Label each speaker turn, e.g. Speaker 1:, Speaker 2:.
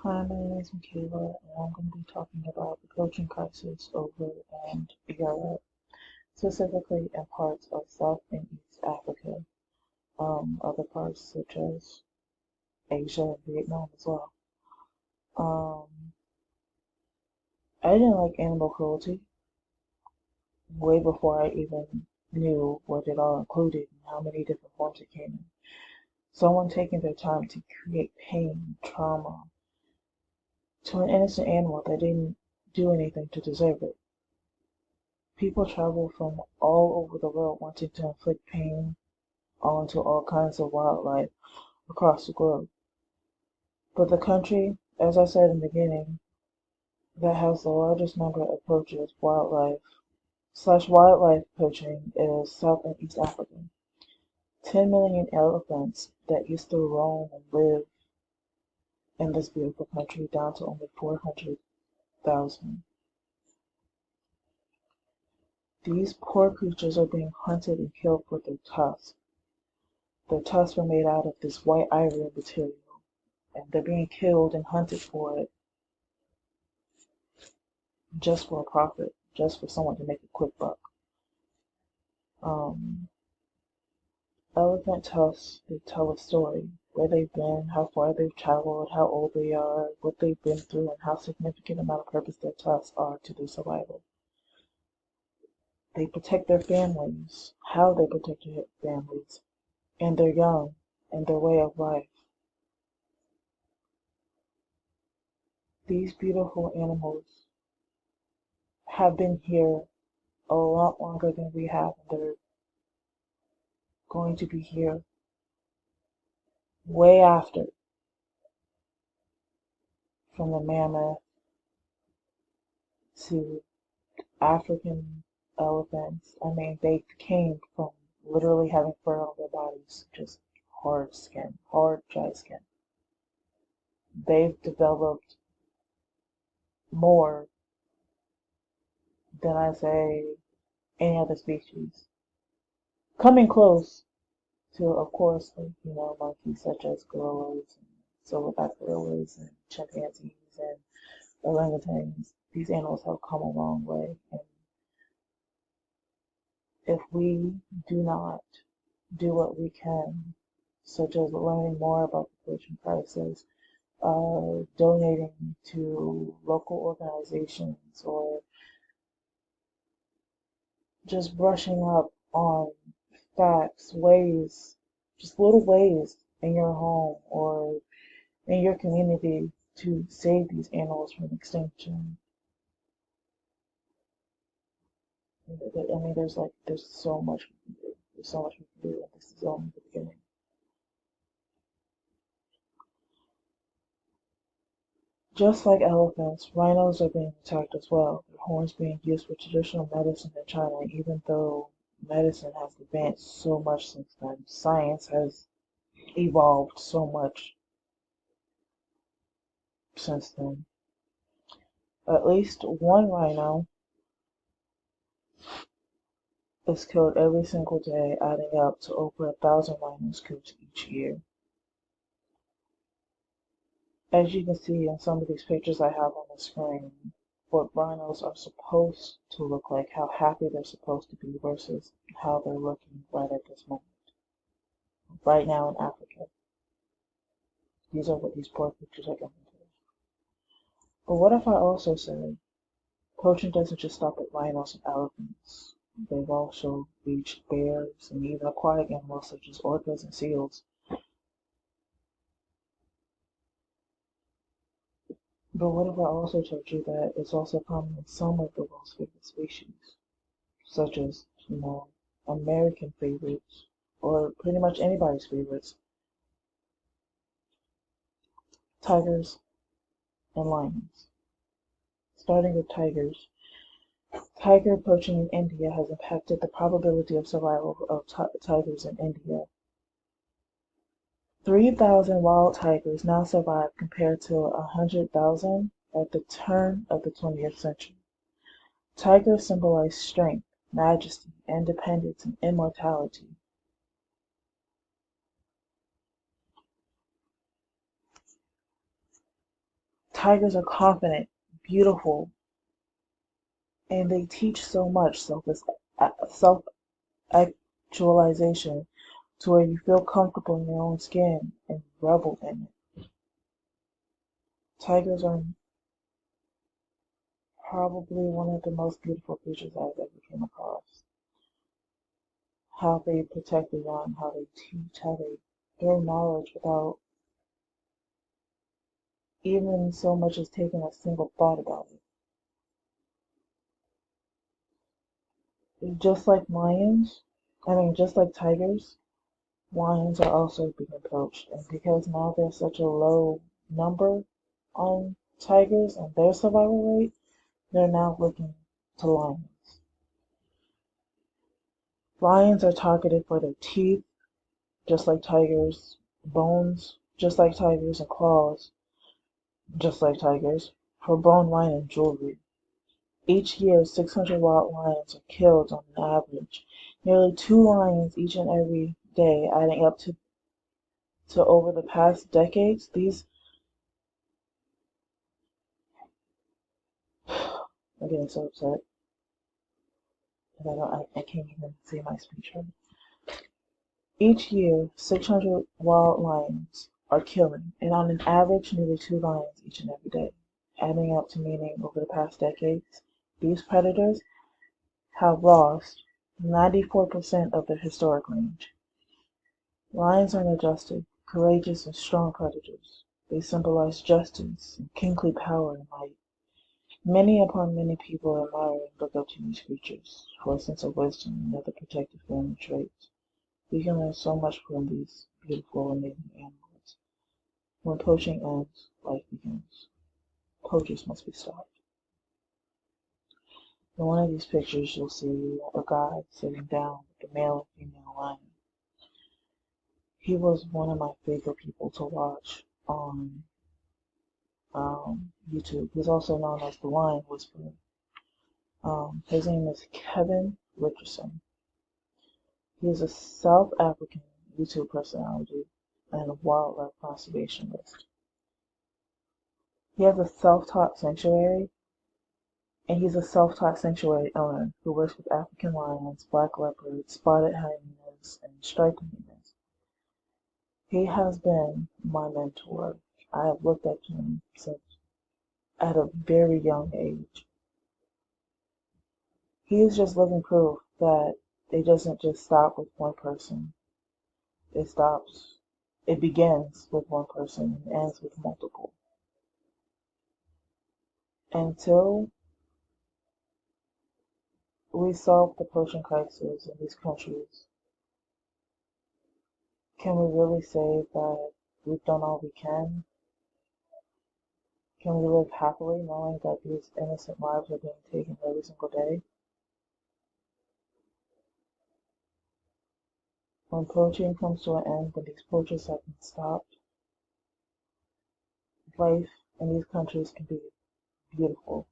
Speaker 1: Hi, my name is Michaela, and I'm going to be talking about the poaching crisis over in Europe, specifically in parts of South and East Africa, other parts such as Asia and Vietnam as well. Um, I didn't like animal cruelty way before I even knew what it all included and how many different forms it came in. Someone taking their time to create pain, trauma to an innocent animal that didn't do anything to deserve it. People travel from all over the world wanting to inflict pain onto all kinds of wildlife across the globe. But the country, as I said in the beginning, that has the largest number of poachers wildlife poaching is South and East Africa. 10 million elephants that used to roam and live in this beautiful country down to only 400,000. These poor creatures are being hunted and killed for their tusks. Their tusks were made out of this white ivory material, and they're being killed and hunted for it just for a profit, just for someone to make a quick buck. Um, Elephant tusks, they tell a story, where they've been, how far they've traveled, how old they are, what they've been through, and how significant amount of purpose their tusks are to their survival. They protect their families, how they protect their families, and their young, and their way of life. These beautiful animals have been here a lot longer than we have, and they're going to be here way after, from the mammoth to African elephants. I mean, they came from literally having fur on their bodies, just hard skin, hard, dry skin. They've developed more than I say any other species. Coming close to, of course, like, monkeys such as gorillas and silverback gorillas and chimpanzees and orangutans. These animals have come a long way, and if we do not do what we can, such as learning more about the poaching crisis, donating to local organizations, or just brushing up on facts, ways, just little ways in your home or in your community to save these animals from extinction. I mean, there's so much we can do. There's so much we can do, and this is only the beginning. Just like elephants, rhinos are being attacked as well, their horns being used for traditional medicine in China, even though medicine has advanced so much since then. Science has evolved so much since then. At least one rhino is killed every single day, adding up to over 1,000 rhinos killed each year. As you can see in some of these pictures I have on the screen, what rhinos are supposed to look like, how happy they're supposed to be versus how they're looking right at this moment, right now in Africa. These are what these poor creatures are going through. But what if I also said poaching doesn't just stop at rhinos and elephants? They've also reached bears and even aquatic animals such as orcas and seals. But what if I also told you that it's also common in some of the world's favorite species, such as, American favorites, or pretty much anybody's favorites, tigers and lions. Starting with tigers, tiger poaching in India has impacted the probability of survival of tigers in India. 3,000 wild tigers now survive compared to 100,000 at the turn of the 20th century. Tigers symbolize strength, majesty, independence, and immortality. Tigers are confident, beautiful, and they teach so much self actualization to where you feel comfortable in your own skin and revel in it. Tigers are probably one of the most beautiful creatures I've ever came across. How they protect the young, how they teach, how they throw knowledge without even so much as taking a single thought about it. Just like just like tigers, lions are also being approached. And because now there's such a low number on tigers and their survival rate, they're now looking to lions. Lions are targeted for their teeth, just like tigers, bones, just like tigers, and claws, just like tigers, for bone lion jewelry. Each year, 600 wild lions are killed on an average, nearly 2 lions each and every day, adding up to over the past decades. I'm getting so upset that I can't even say my speech right. Each year, 600 wild lions are killing, and on an average, nearly 2 lions each and every day, adding up to meaning over the past decades, these predators have lost 94% of their historic range. Lions are majestic, courageous, and strong predators. They symbolize justice and kingly power and might. Many upon many people admire and look up to these creatures for a sense of wisdom and other protective family traits. We can learn so much from these beautiful, amazing animals. When poaching ends, life begins. Poachers must be stopped. In one of these pictures, you'll see a guy sitting down with a male and female lion. He was one of my favorite people to watch on YouTube. He's also known as the Lion Whisperer. His name is Kevin Richardson. He is a South African YouTube personality and a wildlife conservationist. He has a self-taught sanctuary, and he's a self-taught sanctuary owner who works with African lions, black leopards, spotted hyenas, and striped hyenas. He has been my mentor. I have looked up to him since at a very young age. He is just living proof that it doesn't just stop with one person. It begins with one person and ends with multiple. Until we solve the poaching crisis in these countries, can we really say that we've done all we can? Can we live happily knowing that these innocent lives are being taken every single day? When poaching comes to an end, when these poachers have been stopped, life in these countries can be beautiful.